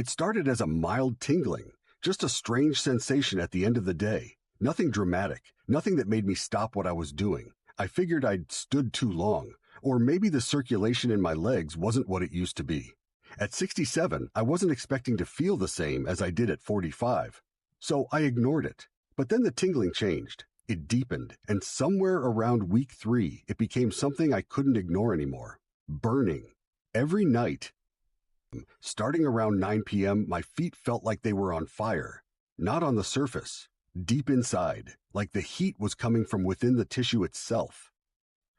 It started as a mild tingling, just a strange sensation at the end of the day. Nothing dramatic, nothing that made me stop what I was doing. I figured I'd stood too long, or maybe the circulation in my legs wasn't what it used to be. At 67, I wasn't expecting to feel the same as I did at 45, so I ignored it. But then the tingling changed. It deepened, and somewhere around week 3, it became something I couldn't ignore anymore. Burning. Every night. Starting around 9 p.m., my feet felt like they were on fire. Not on the surface. Deep inside, like the heat was coming from within the tissue itself.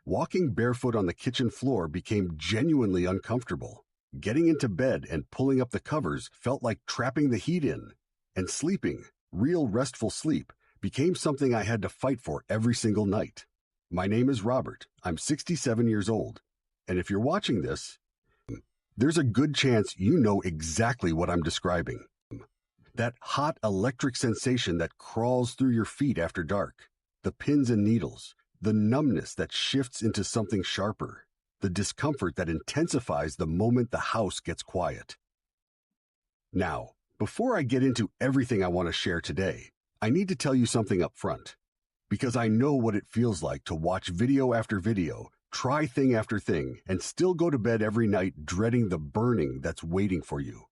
Walking barefoot on the kitchen floor became genuinely uncomfortable. Getting into bed and pulling up the covers felt like trapping the heat in. And sleeping, real restful sleep, became something I had to fight for every single night. My name is Robert. I'm 67 years old. And if you're watching this, there's a good chance you know exactly what I'm describing. That hot electric sensation that crawls through your feet after dark, the pins and needles, the numbness that shifts into something sharper, the discomfort that intensifies the moment the house gets quiet. Now, before I get into everything I want to share today, I need to tell you something up front, because I know what it feels like to watch video after video, try thing after thing, and still go to bed every night dreading the burning that's waiting for you.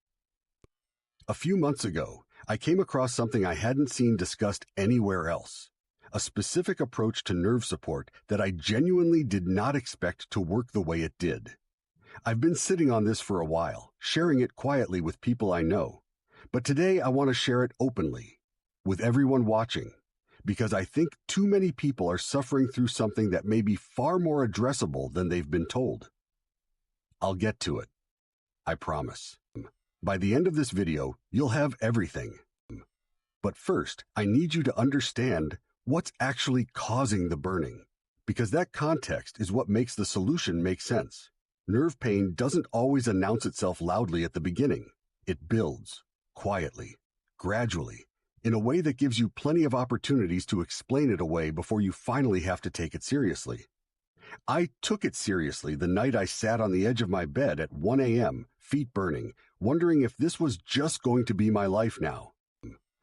A few months ago, I came across something I hadn't seen discussed anywhere else, a specific approach to nerve support that I genuinely did not expect to work the way it did. I've been sitting on this for a while, sharing it quietly with people I know, but today I want to share it openly, with everyone watching, because I think too many people are suffering through something that may be far more addressable than they've been told. I'll get to it. I promise. By the end of this video, you'll have everything. But first, I need you to understand what's actually causing the burning, because that context is what makes the solution make sense. Nerve pain doesn't always announce itself loudly at the beginning. It builds, quietly, gradually, in a way that gives you plenty of opportunities to explain it away before you finally have to take it seriously. I took it seriously the night I sat on the edge of my bed at 1 a.m., feet burning, wondering if this was just going to be my life now.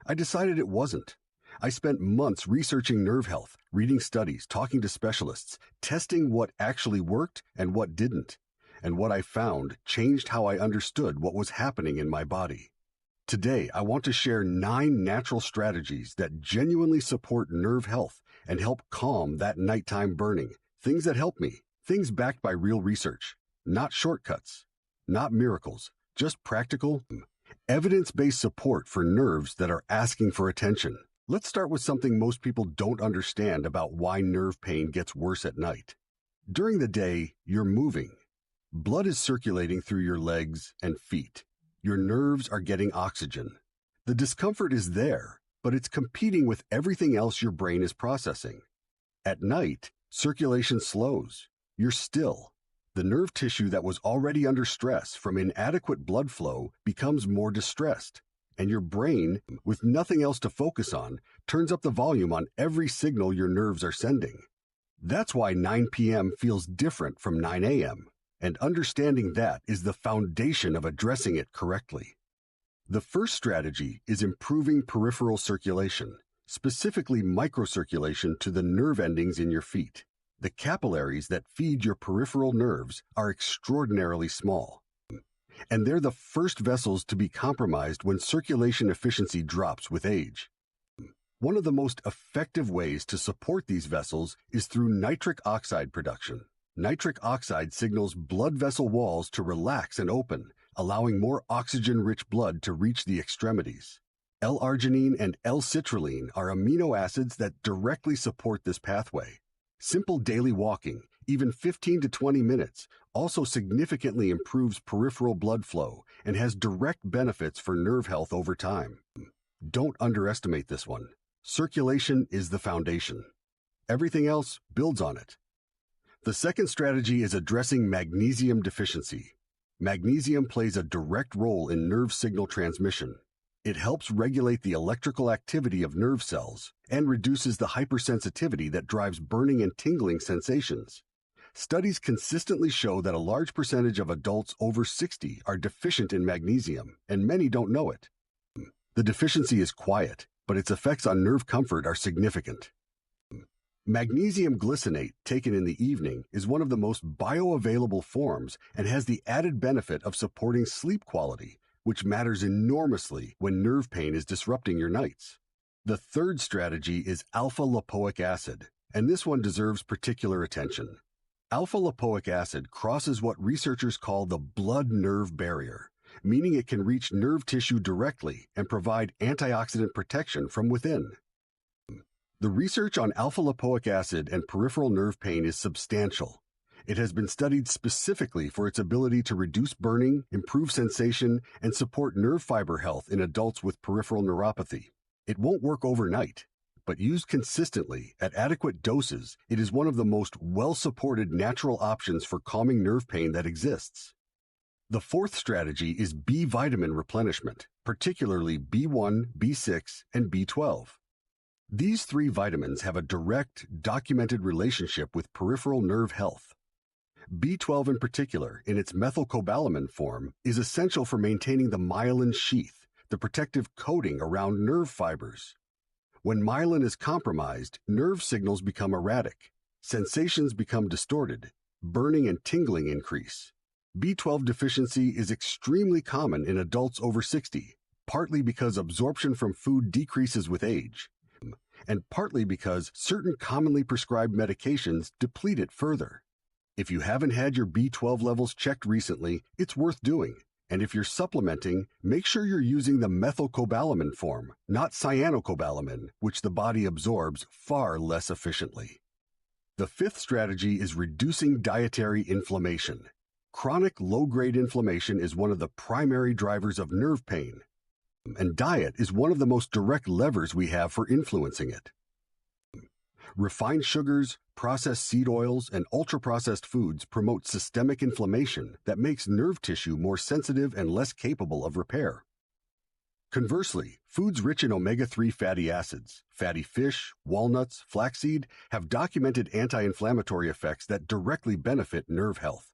I decided it wasn't. I spent months researching nerve health, reading studies, talking to specialists, testing what actually worked and what didn't. And what I found changed how I understood what was happening in my body. Today, I want to share 9 natural strategies that genuinely support nerve health and help calm that nighttime burning. Things that help me. Things backed by real research. Not shortcuts. Not miracles. Just practical, evidence-based support for nerves that are asking for attention. Let's start with something most people don't understand about why nerve pain gets worse at night. During the day, you're moving. Blood is circulating through your legs and feet. Your nerves are getting oxygen. The discomfort is there, but it's competing with everything else your brain is processing. At night, circulation slows. You're still. The nerve tissue that was already under stress from inadequate blood flow becomes more distressed, and your brain, with nothing else to focus on, turns up the volume on every signal your nerves are sending. That's why 9 p.m. feels different from 9 a.m., and understanding that is the foundation of addressing it correctly. The first strategy is improving peripheral circulation, specifically microcirculation to the nerve endings in your feet. The capillaries that feed your peripheral nerves are extraordinarily small, and they're the first vessels to be compromised when circulation efficiency drops with age. One of the most effective ways to support these vessels is through nitric oxide production. Nitric oxide signals blood vessel walls to relax and open, allowing more oxygen-rich blood to reach the extremities. L-arginine and L-citrulline are amino acids that directly support this pathway. Simple daily walking, even 15 to 20 minutes, also significantly improves peripheral blood flow and has direct benefits for nerve health over time. Don't underestimate this one. Circulation is the foundation. Everything else builds on it. The second strategy is addressing magnesium deficiency. Magnesium plays a direct role in nerve signal transmission. It helps regulate the electrical activity of nerve cells and reduces the hypersensitivity that drives burning and tingling sensations. Studies consistently show that a large percentage of adults over 60 are deficient in magnesium, and many don't know it. The deficiency is quiet, but its effects on nerve comfort are significant. Magnesium glycinate taken in the evening is one of the most bioavailable forms and has the added benefit of supporting sleep quality, which matters enormously when nerve pain is disrupting your nights. The third strategy is alpha-lipoic acid, and this one deserves particular attention. Alpha-lipoic acid crosses what researchers call the blood-nerve barrier, meaning it can reach nerve tissue directly and provide antioxidant protection from within. The research on alpha-lipoic acid and peripheral nerve pain is substantial. It has been studied specifically for its ability to reduce burning, improve sensation, and support nerve fiber health in adults with peripheral neuropathy. It won't work overnight, but used consistently at adequate doses, it is one of the most well-supported natural options for calming nerve pain that exists. The fourth strategy is B vitamin replenishment, particularly B1, B6, and B12. These three vitamins have a direct, documented relationship with peripheral nerve health. B12 in particular, in its methylcobalamin form, is essential for maintaining the myelin sheath, the protective coating around nerve fibers. When myelin is compromised, nerve signals become erratic, sensations become distorted, burning and tingling increase. B12 deficiency is extremely common in adults over 60, partly because absorption from food decreases with age, and partly because certain commonly prescribed medications deplete it further. If you haven't had your B12 levels checked recently, it's worth doing. And if you're supplementing, make sure you're using the methylcobalamin form, not cyanocobalamin, which the body absorbs far less efficiently. The fifth strategy is reducing dietary inflammation. Chronic low-grade inflammation is one of the primary drivers of nerve pain, and diet is one of the most direct levers we have for influencing it. Refined sugars, processed seed oils, and ultra-processed foods promote systemic inflammation that makes nerve tissue more sensitive and less capable of repair. Conversely, foods rich in omega-3 fatty acids, fatty fish, walnuts, flaxseed, have documented anti-inflammatory effects that directly benefit nerve health.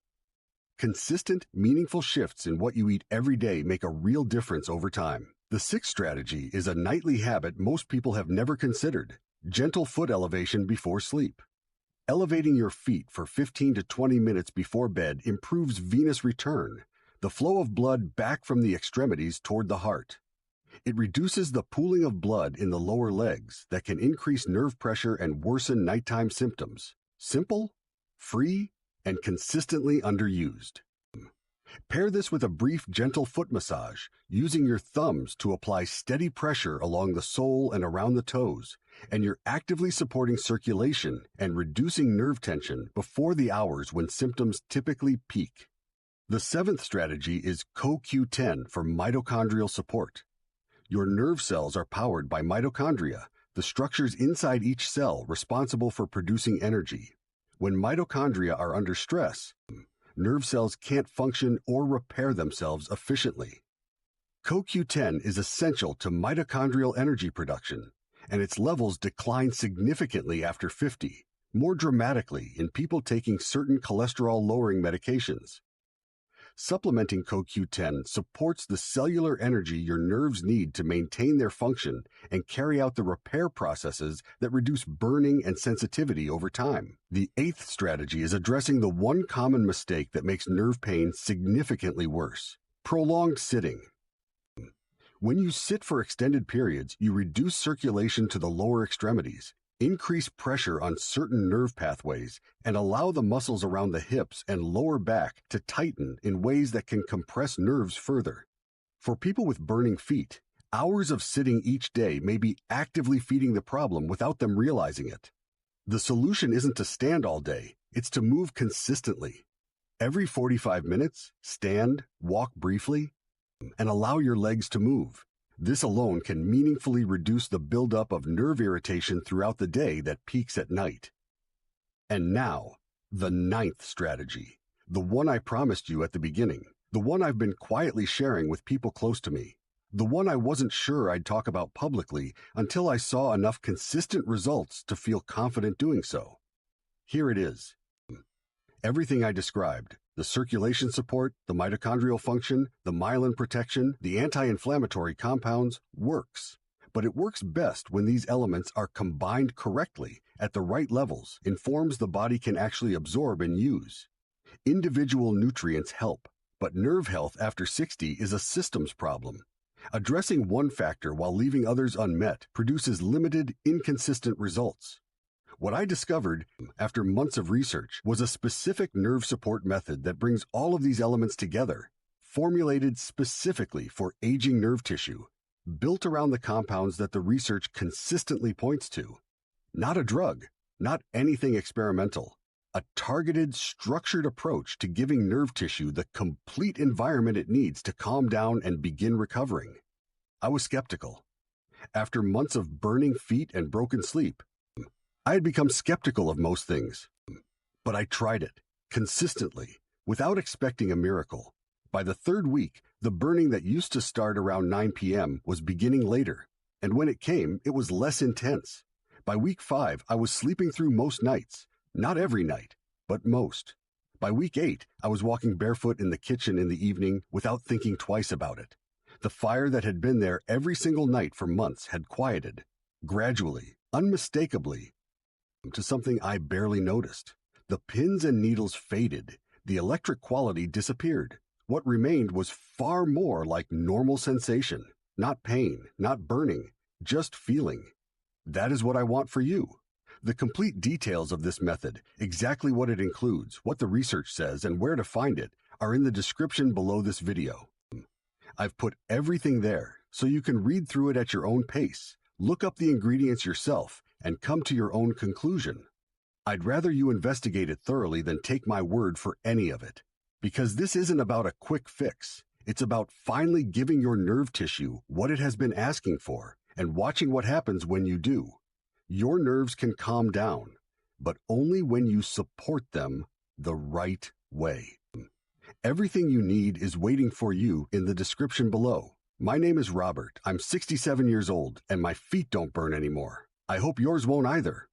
Consistent, meaningful shifts in what you eat every day make a real difference over time. The sixth strategy is a nightly habit most people have never considered: gentle foot elevation before sleep. Elevating your feet for 15 to 20 minutes before bed improves venous return, the flow of blood back from the extremities toward the heart. It reduces the pooling of blood in the lower legs that can increase nerve pressure and worsen nighttime symptoms. Simple, free, and consistently underused. Pair this with a brief, gentle foot massage, using your thumbs to apply steady pressure along the sole and around the toes, and you're actively supporting circulation and reducing nerve tension before the hours when symptoms typically peak. The seventh strategy is CoQ10 for mitochondrial support. Your nerve cells are powered by mitochondria, the structures inside each cell responsible for producing energy. When mitochondria are under stress, nerve cells can't function or repair themselves efficiently. CoQ10 is essential to mitochondrial energy production, and its levels decline significantly after 50, more dramatically in people taking certain cholesterol-lowering medications. Supplementing CoQ10 supports the cellular energy your nerves need to maintain their function and carry out the repair processes that reduce burning and sensitivity over time. The eighth strategy is addressing the one common mistake that makes nerve pain significantly worse: prolonged sitting. When you sit for extended periods, you reduce circulation to the lower extremities, increase pressure on certain nerve pathways, and allow the muscles around the hips and lower back to tighten in ways that can compress nerves further. For people with burning feet, hours of sitting each day may be actively feeding the problem without them realizing it. The solution isn't to stand all day, it's to move consistently. Every 45 minutes, stand, walk briefly, and allow your legs to move. This alone can meaningfully reduce the buildup of nerve irritation throughout the day that peaks at night. And now, the ninth strategy, the one I promised you at the beginning, the one I've been quietly sharing with people close to me, the one I wasn't sure I'd talk about publicly until I saw enough consistent results to feel confident doing so. Here it is. Everything I described, the circulation support, the mitochondrial function, the myelin protection, the anti-inflammatory compounds, works. But it works best when these elements are combined correctly at the right levels in forms the body can actually absorb and use. Individual nutrients help, but nerve health after 60 is a systems problem. Addressing one factor while leaving others unmet produces limited, inconsistent results. What I discovered after months of research was a specific nerve support method that brings all of these elements together, formulated specifically for aging nerve tissue, built around the compounds that the research consistently points to. Not a drug, not anything experimental. A targeted, structured approach to giving nerve tissue the complete environment it needs to calm down and begin recovering. I was skeptical. After months of burning feet and broken sleep, I had become skeptical of most things. But I tried it, consistently, without expecting a miracle. By the third week, the burning that used to start around 9 p.m. was beginning later, and when it came, it was less intense. By week 5, I was sleeping through most nights. Not every night, but most. By week 8, I was walking barefoot in the kitchen in the evening without thinking twice about it. The fire that had been there every single night for months had quieted, gradually, unmistakably, to something I barely noticed. The pins and needles faded. The electric quality disappeared. What remained was far more like normal sensation. Not pain, not burning, just feeling. That is what I want for you. The complete details of this method, exactly what it includes, what the research says, and where to find it, are in the description below this video. I've put everything there so you can read through it at your own pace, look up the ingredients yourself, and come to your own conclusion. I'd rather you investigate it thoroughly than take my word for any of it. Because this isn't about a quick fix. It's about finally giving your nerve tissue what it has been asking for and watching what happens when you do. Your nerves can calm down, but only when you support them the right way. Everything you need is waiting for you in the description below. My name is Robert. I'm 67 years old, and my feet don't burn anymore. I hope yours won't either.